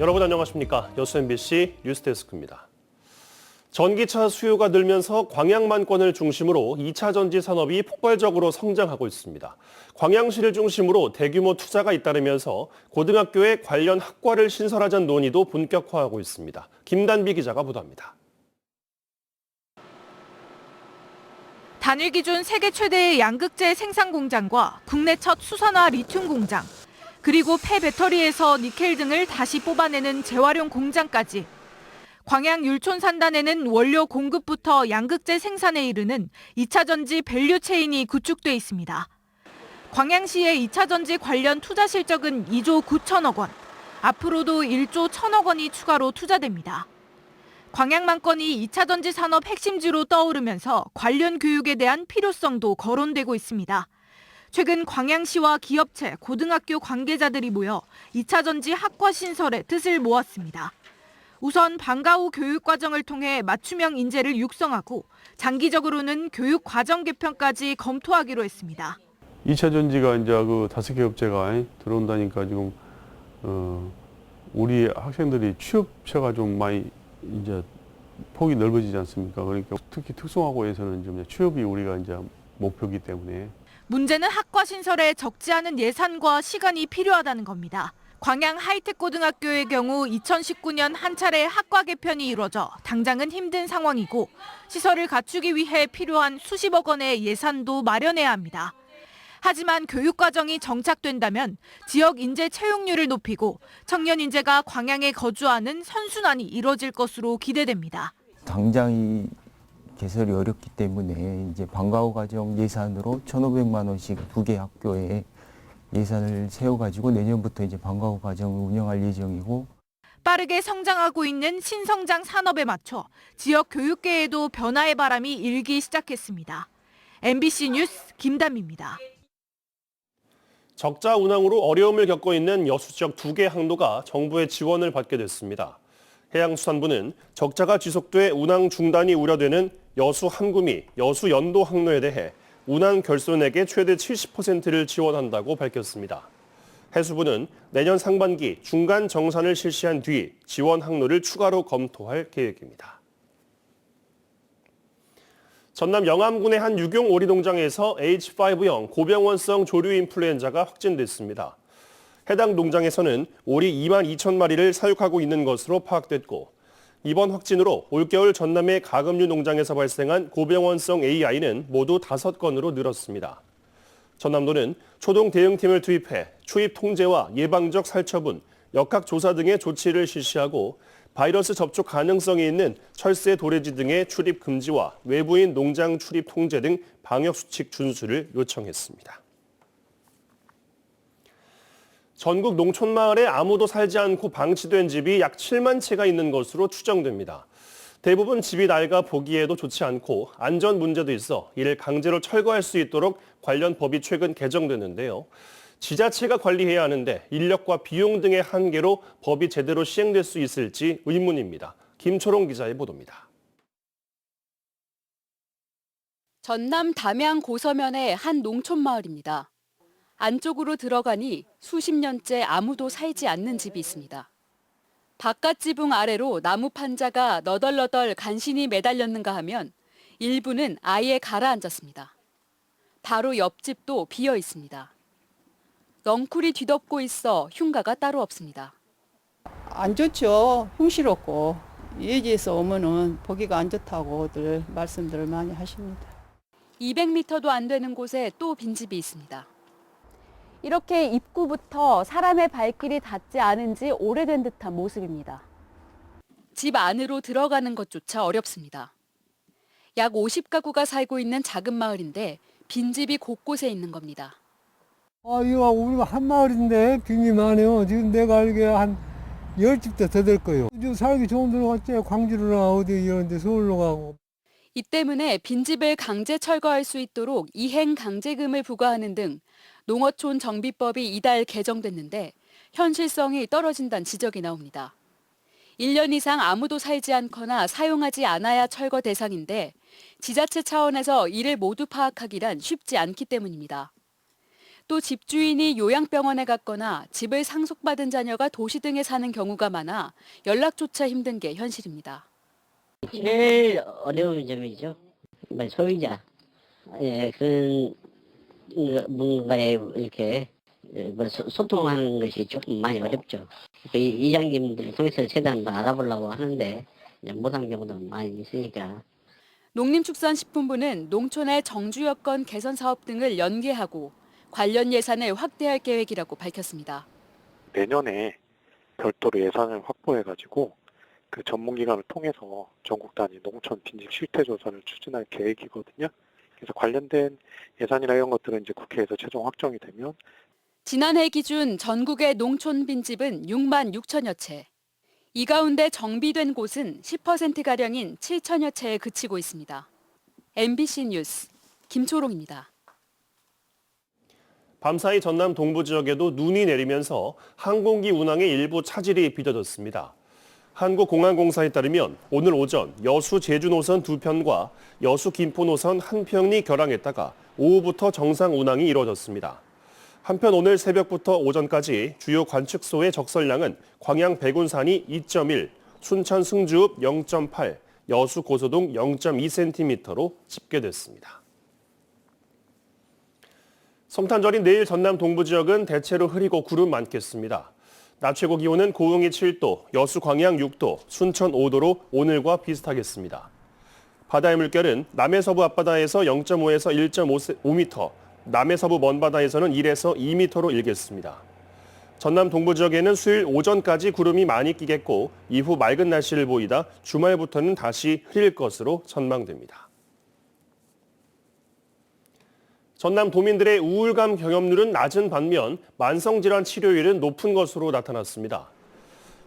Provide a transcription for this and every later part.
여러분 안녕하십니까? 여수 MBC 뉴스데스크입니다. 전기차 수요가 늘면서 광양만권을 중심으로 2차 전지 산업이 폭발적으로 성장하고 있습니다. 광양시를 중심으로 대규모 투자가 잇따르면서 고등학교에 관련 학과를 신설하자는 논의도 본격화하고 있습니다. 김단비 기자가 보도합니다. 단일 기준 세계 최대의 양극재 생산 공장과 국내 첫 수산화 리튬 공장, 그리고 폐배터리에서 니켈 등을 다시 뽑아내는 재활용 공장까지 광양 율촌 산단에는 원료 공급부터 양극재 생산에 이르는 2차 전지 밸류 체인이 구축돼 있습니다. 광양시의 2차 전지 관련 투자 실적은 2조 9천억 원, 앞으로도 1조 1천억 원이 추가로 투자됩니다. 광양만권이 2차 전지 산업 핵심지로 떠오르면서 관련 교육에 대한 필요성도 거론되고 있습니다. 최근 광양시와 기업체, 고등학교 관계자들이 모여 2차 전지 학과 신설에 뜻을 모았습니다. 우선 방과 후 교육 과정을 통해 맞춤형 인재를 육성하고 장기적으로는 교육 과정 개편까지 검토하기로 했습니다. 2차 전지가 이제 그 5개 업체가 들어온다니까 지금 우리 학생들이 취업처가 좀 많이 이제 폭이 넓어지지 않습니까? 그러니까 특히 특성화고에서는 좀 취업이 우리가 이제 목표이기 때문에. 문제는 학과 신설에 적지 않은 예산과 시간이 필요하다는 겁니다. 광양 하이텍고등학교의 경우 2019년 한 차례 학과 개편이 이뤄져 당장은 힘든 상황이고 시설을 갖추기 위해 필요한 수십억 원의 예산도 마련해야 합니다. 하지만 교육 과정이 정착된다면 지역 인재 채용률을 높이고 청년 인재가 광양에 거주하는 선순환이 이뤄질 것으로 기대됩니다. 당장 이 개설이 어렵기 때문에 이제 방과 후 과정 예산으로 1,500만 원씩 2개 학교에 예산을 세워가지고 내년부터 이제 방과 후 과정을 운영할 예정이고. 빠르게 성장하고 있는 신성장 산업에 맞춰 지역 교육계에도 변화의 바람이 일기 시작했습니다. MBC 뉴스 김담입니다. 적자 운항으로 어려움을 겪고 있는 여수 지역 2개 항로가 정부의 지원을 받게 됐습니다. 해양수산부는 적자가 지속돼 운항 중단이 우려되는 여수 한구미, 여수 연도 항로에 대해 운항 결손액의 최대 70%를 지원한다고 밝혔습니다. 해수부는 내년 상반기 중간 정산을 실시한 뒤 지원 항로를 추가로 검토할 계획입니다. 전남 영암군의 한 유경 오리농장에서 H5형 고병원성 조류 인플루엔자가 확진됐습니다. 해당 농장에서는 오리 2만 2천 마리를 사육하고 있는 것으로 파악됐고 이번 확진으로 올겨울 전남의 가금류 농장에서 발생한 고병원성 AI는 모두 5건으로 늘었습니다. 전남도는 초동 대응팀을 투입해 추입 통제와 예방적 살처분, 역학조사 등의 조치를 실시하고 바이러스 접촉 가능성이 있는 철새 도래지 등의 출입 금지와 외부인 농장 출입 통제 등 방역수칙 준수를 요청했습니다. 전국 농촌마을에 아무도 살지 않고 방치된 집이 약 7만 채가 있는 것으로 추정됩니다. 대부분 집이 낡아 보기에도 좋지 않고 안전 문제도 있어 이를 강제로 철거할 수 있도록 관련 법이 최근 개정됐는데요. 지자체가 관리해야 하는데 인력과 비용 등의 한계로 법이 제대로 시행될 수 있을지 의문입니다. 김초롱 기자의 보도입니다. 전남 담양 고서면의 한 농촌마을입니다. 안쪽으로 들어가니 수십 년째 아무도 살지 않는 집이 있습니다. 바깥 지붕 아래로 나무 판자가 너덜너덜 간신히 매달렸는가 하면 일부는 아예 가라앉았습니다. 바로 옆집도 비어 있습니다. 넝쿨이 뒤덮고 있어 흉가가 따로 없습니다. 안 좋죠. 흉스럽고 예지에서 오면은 보기가 안 좋다고들 말씀들을 많이 하십니다. 200m도 안 되는 곳에 또 빈집이 있습니다. 이렇게 입구부터 사람의 발길이 닿지 않은 지 오래된 듯한 모습입니다. 집 안으로 들어가는 것조차 어렵습니다. 약 50가구가 살고 있는 작은 마을인데 빈집이 곳곳에 있는 겁니다. 이거 우리 한 마을인데 빈이 많아요. 지금 내가 알기에 한 10집도 더 될 거예요. 지금 살기 좋은 데로 갔지. 광주로나 어디 이런 데 서울로 가고. 이 때문에 빈집을 강제 철거할 수 있도록 이행 강제금을 부과하는 등 농어촌 정비법이 이달 개정됐는데 현실성이 떨어진다는 지적이 나옵니다. 1년 이상 아무도 살지 않거나 사용하지 않아야 철거 대상인데 지자체 차원에서 이를 모두 파악하기란 쉽지 않기 때문입니다. 또 집주인이 요양병원에 갔거나 집을 상속받은 자녀가 도시 등에 사는 경우가 많아 연락조차 힘든 게 현실입니다. 제일 어려운 점이죠. 소유자, 뭔가에 이렇게 소통하는 것이 조금 많이 어렵죠. 이장님들 통해서 최대한 알아보려고 하는데 못한 경우도 많이 있으니까. 농림축산식품부는 농촌의 정주 여건 개선 사업 등을 연계하고 관련 예산을 확대할 계획이라고 밝혔습니다. 내년에 별도로 예산을 확보해가지고 그 전문기관을 통해서 전국 단위 농촌 빈집 실태 조사를 추진할 계획이거든요. 그래서 관련된 예산이나 이런 것들은 이제 국회에서 최종 확정이 되면 지난해 기준 전국의 농촌 빈집은 6만 6천여 채. 이 가운데 정비된 곳은 10%가량인 7천여 채에 그치고 있습니다. MBC 뉴스 김초롱입니다. 밤사이 전남 동부 지역에도 눈이 내리면서 항공기 운항에 일부 차질이 빚어졌습니다. 한국공항공사에 따르면 오늘 오전 여수 제주 노선 2편과 여수 김포 노선 1편이 결항했다가 오후부터 정상 운항이 이루어졌습니다. 한편 오늘 새벽부터 오전까지 주요 관측소의 적설량은 광양 백운산이 2.1, 순천 승주읍 0.8, 여수 고소동 0.2cm로 집계됐습니다. 성탄절인 내일 전남 동부 지역은 대체로 흐리고 구름 많겠습니다. 낮 최고 기온은 고흥이 7도, 여수 광양 6도, 순천 5도로 오늘과 비슷하겠습니다. 바다의 물결은 남해서부 앞바다에서 0.5에서 1.5m, 남해서부 먼바다에서는 1에서 2m로 일겠습니다. 전남 동부 지역에는 수요일 오전까지 구름이 많이 끼겠고 이후 맑은 날씨를 보이다 주말부터는 다시 흐릴 것으로 전망됩니다. 전남 도민들의 우울감 경험률은 낮은 반면 만성질환 치료율은 높은 것으로 나타났습니다.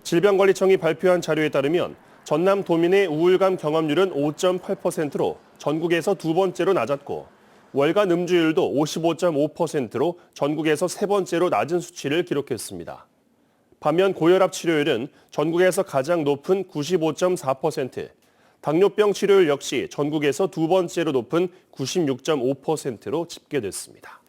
질병관리청이 발표한 자료에 따르면 전남 도민의 우울감 경험률은 5.8%로 전국에서 두 번째로 낮았고 월간 음주율도 55.5%로 전국에서 세 번째로 낮은 수치를 기록했습니다. 반면 고혈압 치료율은 전국에서 가장 높은 95.4%, 당뇨병 치료율 역시 전국에서 두 번째로 높은 96.5%로 집계됐습니다.